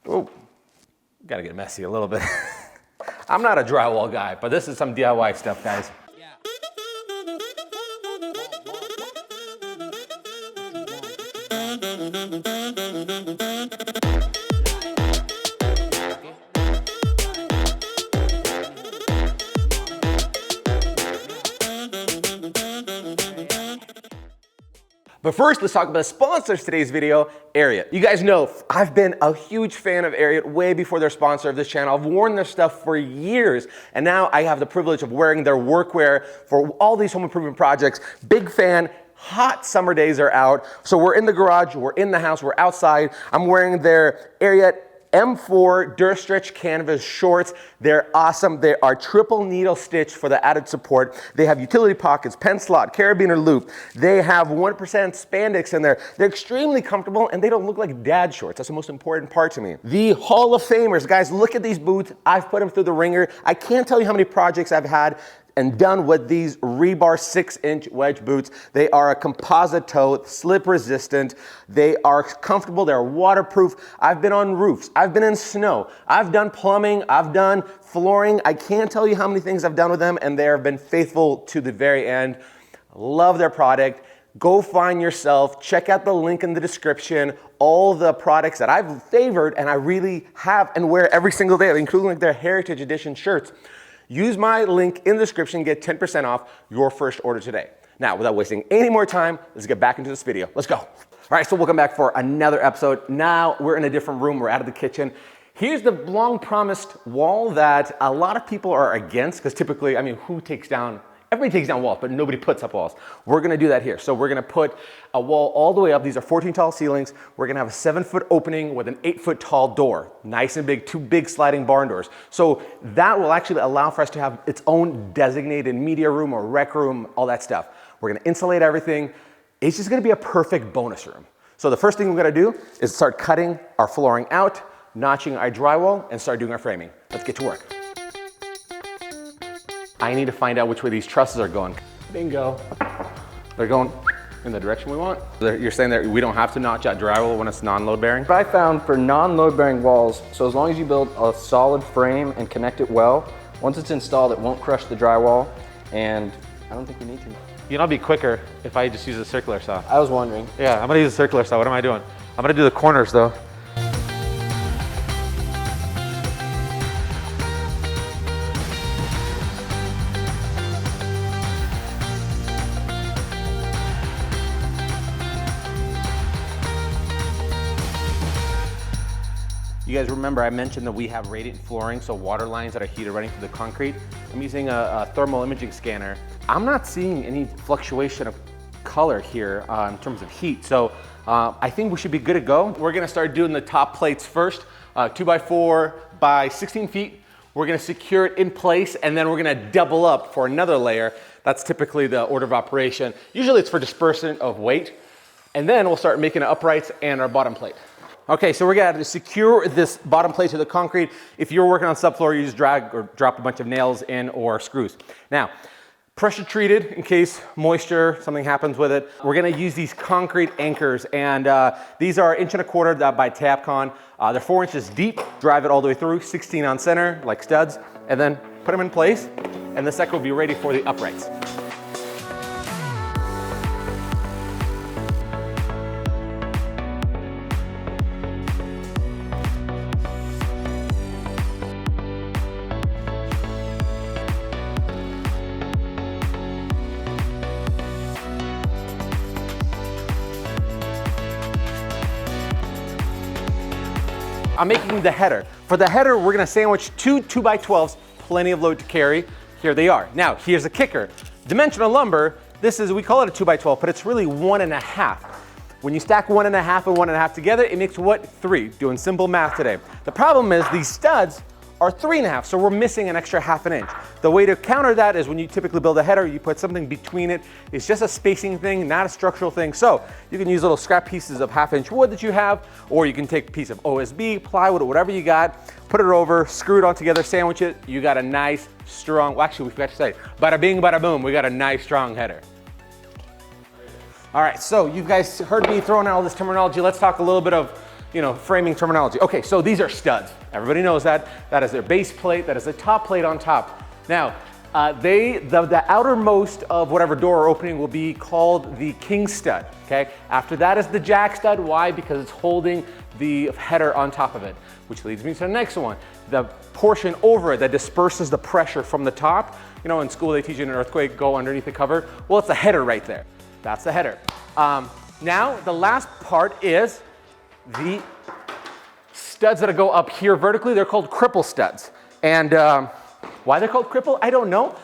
Oh, gotta get messy a little bit. I'm not a drywall guy, but this is some DIY stuff, guys. But first, let's talk about the sponsors of today's video, Ariat. You guys know I've been a huge fan of Ariat way before they're sponsor of this channel. I've worn their stuff for years, and now I have the privilege of wearing their workwear for all these home improvement projects. Big fan. Hot summer days are out, so we're in the garage, we're in the house, we're outside. I'm wearing their Ariat M4 Durstretch canvas shorts. They're awesome. They are triple needle stitch for the added support. They have utility pockets, pen slot, carabiner loop. They have 1% spandex in there. They're extremely comfortable and they don't look like dad shorts. That's the most important part to me. The Hall of Famers, guys, look at these boots. I've put them through the ringer. I can't tell you how many projects I've had and done with these rebar 6-inch wedge boots. They are a composite toe, slip resistant. They are comfortable, they're waterproof. I've been on roofs, I've been in snow, I've done plumbing, I've done flooring. I can't tell you how many things I've done with them, and they have been faithful to the very end. Love their product. Go find yourself, check out the link in the description, all the products that I've favored and I really have and wear every single day, including like their Heritage Edition shirts. Use my link in the description, get 10% off your first order today. Now, without wasting any more time, let's get back into this video. Let's go. All right, so welcome back for another episode. Now we're in a different room, we're out of the kitchen. Here's the long promised wall that a lot of people are against, because typically, I mean, everybody takes down walls, but nobody puts up walls. We're gonna do that here. So we're gonna put a wall all the way up. These are 14 tall ceilings. We're gonna have a 7-foot opening with an 8-foot tall door. Nice and big, 2 big sliding barn doors. So that will actually allow for us to have its own designated media room or rec room, all that stuff. We're gonna insulate everything. It's just gonna be a perfect bonus room. So the first thing we're gonna do is start cutting our flooring out, notching our drywall, and start doing our framing. Let's get to work. I need to find out which way these trusses are going. Bingo. They're going in the direction we want. You're saying that we don't have to notch out drywall when it's non-load bearing? But I found for non-load bearing walls, so as long as you build a solid frame and connect it well, once it's installed, it won't crush the drywall, and I don't think you need to. You know, it'd be quicker if I just use a circular saw. I was wondering. Yeah, I'm gonna use a circular saw. What am I doing? I'm gonna do the corners though. You guys remember I mentioned that we have radiant flooring, so water lines that are heated running through the concrete. I'm using a thermal imaging scanner. I'm not seeing any fluctuation of color here in terms of heat, so I think we should be good to go. We're gonna start doing the top plates first, 2x4 by 16 feet. We're gonna secure it in place, and then we're gonna double up for another layer. That's typically the order of operation. Usually it's for dispersant of weight, and then we'll start making uprights and our bottom plate. Okay, so we're gonna secure this bottom plate to the concrete. If you're working on subfloor, you just drag or drop a bunch of nails in or screws. Now, pressure treated in case moisture, something happens with it. We're gonna use these concrete anchors, and these are 1.25 inch by Tapcon. They're 4 inches deep. Drive it all the way through, 16 on center, like studs, and then put them in place, and the second will be ready for the uprights. I'm making the header. For the header, we're gonna sandwich 2 2x12s, plenty of load to carry. Here they are. Now, here's a kicker. Dimensional lumber, we call it a 2x12, but it's really 1.5. When you stack 1.5 and 1.5 together, it makes what? 3, doing simple math today. The problem is these studs are 3.5, so we're missing an extra 1/2 inch. The way to counter that is when you typically build a header, you put something between it. It's just a spacing thing, not a structural thing. So you can use little scrap pieces of 1/2 inch wood that you have, or you can take a piece of OSB, plywood, or whatever you got, put it over, screw it all together, sandwich it. You got a nice, strong, well, actually we forgot to say, bada bing, bada boom, we got a nice, strong header. All right, so you guys heard me throwing out all this terminology. Let's talk a little bit of framing terminology. Okay, so these are studs. Everybody knows that. That is their base plate, that is the top plate on top. Now, the outermost of whatever door or opening will be called the king stud, okay? After that is the jack stud. Why? Because it's holding the header on top of it, which leads me to the next one. The portion over it that disperses the pressure from the top. In school they teach you in an earthquake, go underneath the cover. Well, it's the header right there. That's the header. Now, the last part is the studs that go up here vertically. They're called cripple studs. And why they're called cripple, I don't know,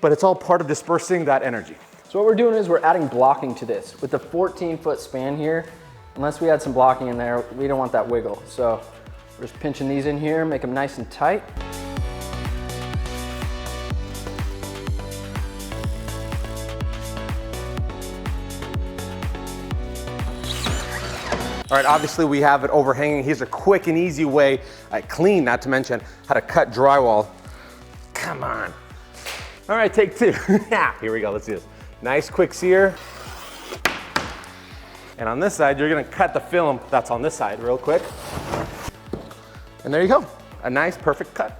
but it's all part of dispersing that energy. So what we're doing is we're adding blocking to this. With the 14-foot span here, unless we add some blocking in there, we don't want that wiggle. So we're just pinching these in here, make them nice and tight. All right, obviously we have it overhanging. Here's a quick and easy way, clean, not to mention, how to cut drywall. Come on. All right, take two. Here we go, let's do this. Nice quick sear. And on this side, you're gonna cut the film that's on this side real quick. And there you go, a nice, perfect cut.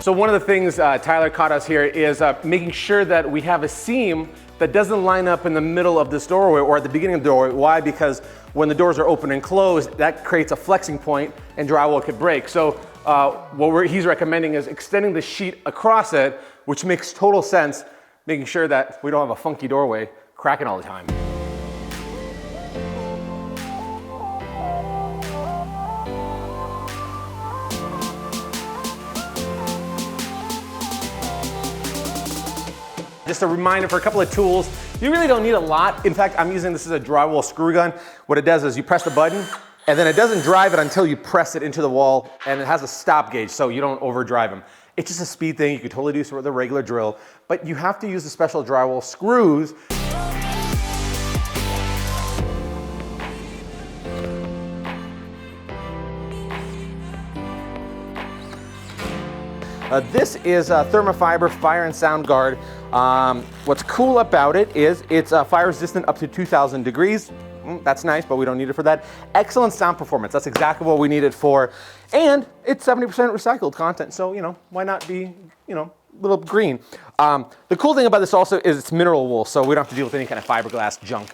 So one of the things Tyler taught us here is making sure that we have a seam that doesn't line up in the middle of this doorway or at the beginning of the doorway. Why? Because when the doors are open and closed, that creates a flexing point and drywall could break. So what he's recommending is extending the sheet across it, which makes total sense, making sure that we don't have a funky doorway cracking all the time. Just a reminder for a couple of tools. You really don't need a lot. In fact, I'm using this as a drywall screw gun. What it does is you press the button and then it doesn't drive it until you press it into the wall, and it has a stop gauge so you don't overdrive them. It's just a speed thing. You could totally do so with a regular drill, but you have to use the special drywall screws. This is Thermofiber Fire and Sound Guard. What's cool about it is it's fire resistant up to 2,000 degrees. That's nice, but we don't need it for that. Excellent sound performance. That's exactly what we need it for. And it's 70% recycled content, so why not be a little green. The cool thing about this also is it's mineral wool, so we don't have to deal with any kind of fiberglass junk.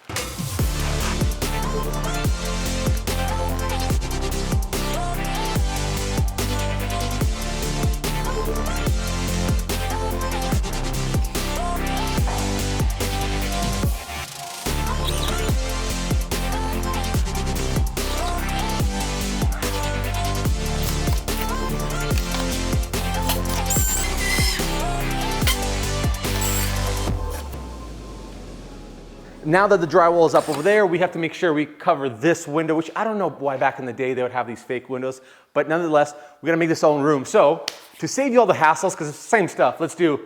Now that the drywall is up over there, we have to make sure we cover this window, which I don't know why back in the day they would have these fake windows, but nonetheless, we're gonna make this own room. So to save you all the hassles, because it's the same stuff, let's do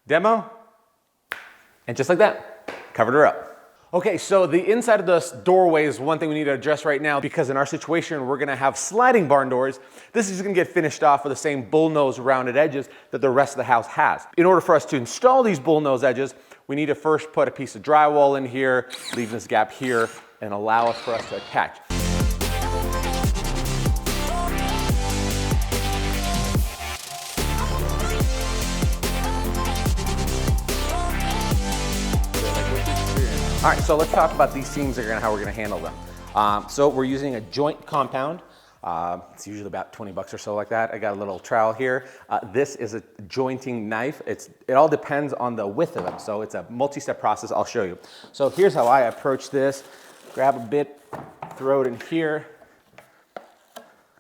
demo, and just like that, covered her up. Okay, so the inside of this doorway is one thing we need to address right now, because in our situation, we're gonna have sliding barn doors. This is gonna get finished off with the same bullnose rounded edges that the rest of the house has. In order for us to install these bullnose edges, we need to first put a piece of drywall in here, leave this gap here, and allow us for us to attach. All right, so let's talk about these seams and how we're gonna handle them. So we're using a joint compound. It's usually about 20 bucks or so like that. I got a little trowel here. This is a jointing knife. It all depends on the width of them. So it's a multi-step process. I'll show you. So here's how I approach this. Grab a bit, throw it in here,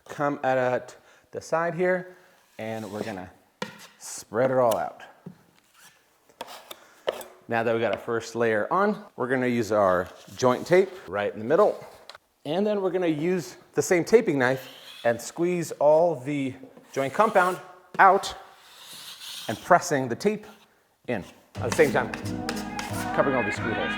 come at the side here, and we're gonna spread it all out. Now that we got our first layer on, we're gonna use our joint tape right in the middle. And then we're gonna use the same taping knife and squeeze all the joint compound out and pressing the tape in at the same time, covering all these screw holes.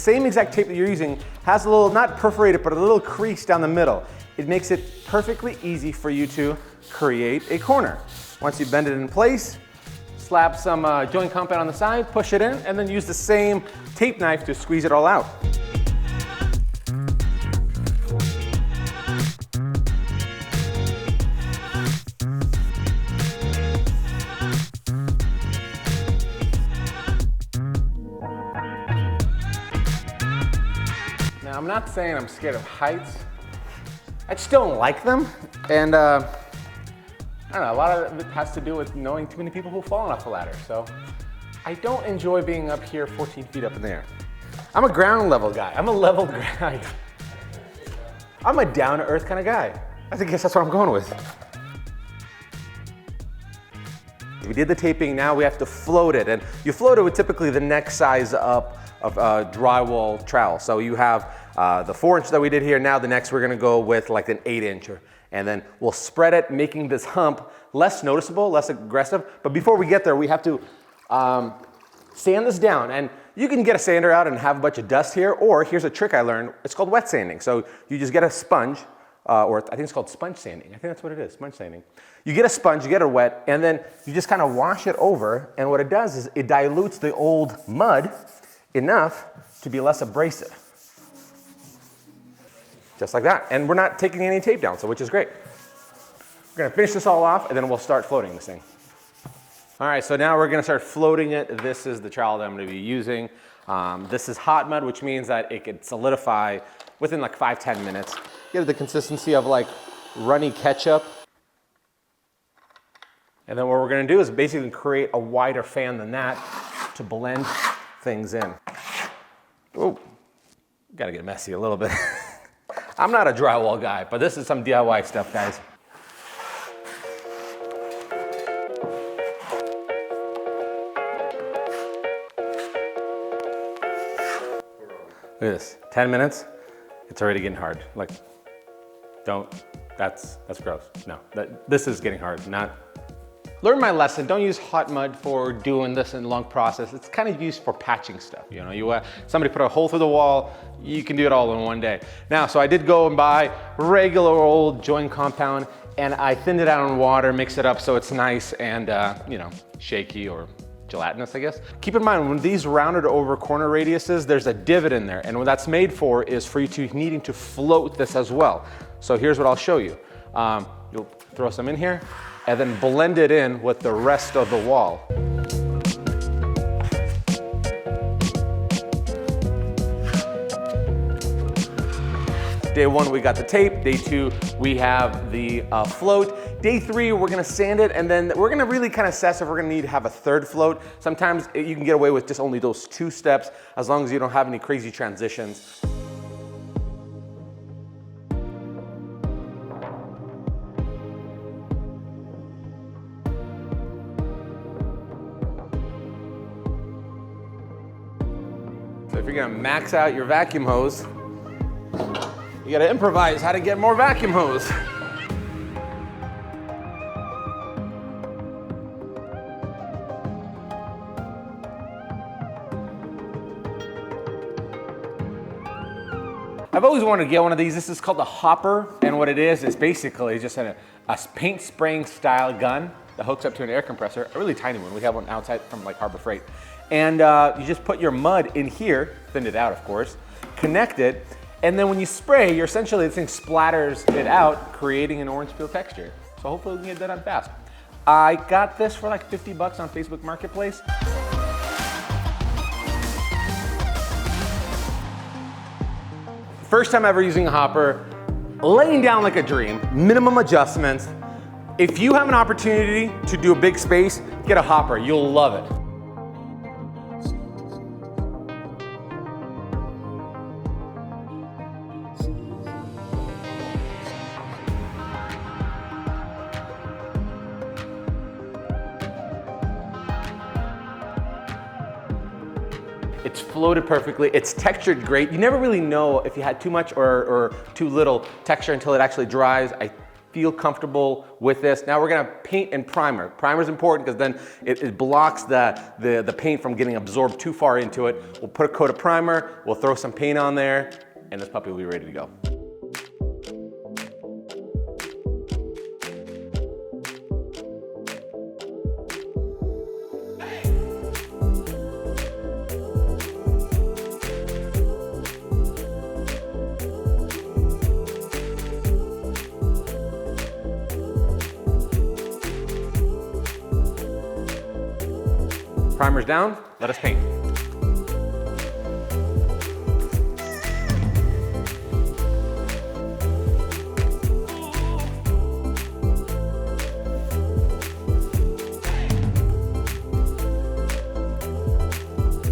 same exact tape that you're using has a little, not perforated, but a little crease down the middle. It makes it perfectly easy for you to create a corner. Once you bend it in place, slap some joint compound on the side, push it in, and then use the same tape knife to squeeze it all out. Now, I'm not saying I'm scared of heights. I just don't like them. And I don't know, a lot of it has to do with knowing too many people who've fallen off the ladder. So I don't enjoy being up here 14 feet up in the air. I'm a ground level guy. I'm a leveled guy. I'm a down to earth kind of guy. I guess that's what I'm going with. We did the taping, now we have to float it. And you float it with typically the next size up of drywall trowel. So you have the 4-inch that we did here. Now the next we're gonna go with like an 8-incher. And then we'll spread it, making this hump less noticeable, less aggressive. But before we get there, we have to sand this down. And you can get a sander out and have a bunch of dust here, or here's a trick I learned. It's called wet sanding. So you just get a sponge, or I think it's called sponge sanding. I think that's what it is, sponge sanding. You get a sponge, you get it wet, and then you just kind of wash it over. And what it does is it dilutes the old mud enough to be less abrasive. Just like that. And we're not taking any tape down, so which is great. We're gonna finish this all off and then we'll start floating this thing. All right, so now we're gonna start floating it. This is the trowel that I'm gonna be using. This is hot mud, which means that it could solidify within like 5-10 minutes. Get the consistency of like runny ketchup. And then what we're gonna do is basically create a wider fan than that to blend things in. Oh, gotta get messy a little bit. I'm not a drywall guy, but this is some DIY stuff, guys. Look at this, 10 minutes, it's already getting hard. Like, that's gross. No, this is getting hard, not. Learn my lesson, don't use hot mud for doing this in a long process. It's kind of used for patching stuff. You know, somebody put a hole through the wall, you can do it all in one day. Now, so I did go and buy regular old joint compound and I thinned it out in water, mix it up so it's nice and, you know, shaky or gelatinous, I guess. Keep in mind, when these rounded over corner radiuses, there's a divot in there. And what that's made for is for you to needing to float this as well. So here's what I'll show you. You'll throw some in here and then blend it in with the rest of the wall. Day 1, we got the tape. Day 2, we have the float. Day 3, we're gonna sand it, and then we're gonna really kind of assess if we're gonna need to have a third float. Sometimes you can get away with just only those 2 steps, as long as you don't have any crazy transitions. So if you're gonna max out your vacuum hose, you gotta improvise how to get more vacuum hose. I've always wanted to get one of these. This is called the hopper, and what it is basically just a paint spraying style gun that hooks up to an air compressor, a really tiny one. We have one outside from like Harbor Freight. And you just put your mud in here, thin it out of course, connect it, and then when you spray, you're essentially, this thing splatters it out, creating an orange peel texture. So hopefully we can get that done fast. I got this for like 50 bucks on Facebook Marketplace. First time ever using a hopper, laying down like a dream, minimum adjustments. If you have an opportunity to do a big space, get a hopper, you'll love it. It's floated perfectly, it's textured great. You never really know if you had too much or too little texture until it actually dries. I feel comfortable with this. Now we're gonna paint and primer. Primer is important because then it blocks the paint from getting absorbed too far into it. We'll put a coat of primer, we'll throw some paint on there, and this puppy will be ready to go. Primer's down, let us paint.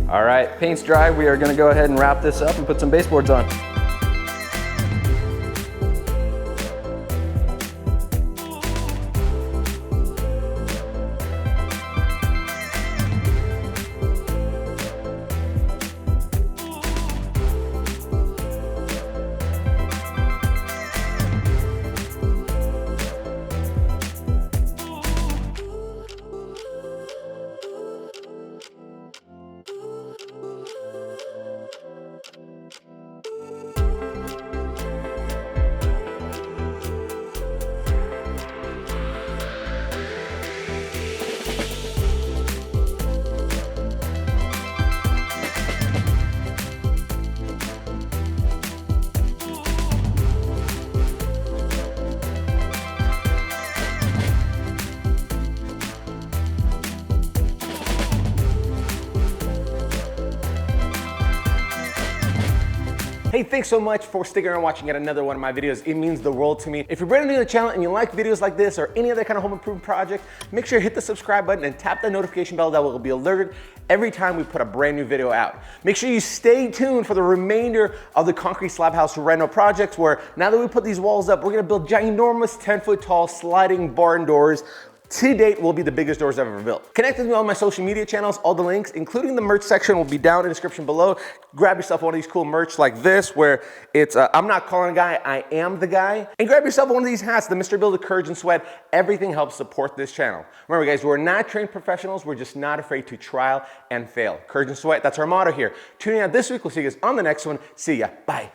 All right, paint's dry. We are gonna go ahead and wrap this up and put some baseboards on. Hey, thanks so much for sticking around watching yet another one of my videos. It means the world to me. If you're brand new to the channel and you like videos like this or any other kind of home improvement project, make sure you hit the subscribe button and tap the notification bell that will be alerted every time we put a brand new video out. Make sure you stay tuned for the remainder of the Concrete Slab House Reno projects, where now that we put these walls up, we're gonna build ginormous 10-foot tall sliding barn doors. To date will be the biggest doors I've ever built. Connect with me on my social media channels. All the links, including the merch section, will be down in the description below. Grab yourself one of these cool merch like this, where it's, I'm not calling a guy, I am the guy. And grab yourself one of these hats, the Mr. Builder Courage and Sweat. Everything helps support this channel. Remember guys, we're not trained professionals. We're just not afraid to trial and fail. Courage and Sweat, that's our motto here. Tune in out this week. We'll see you guys on the next one. See ya, bye.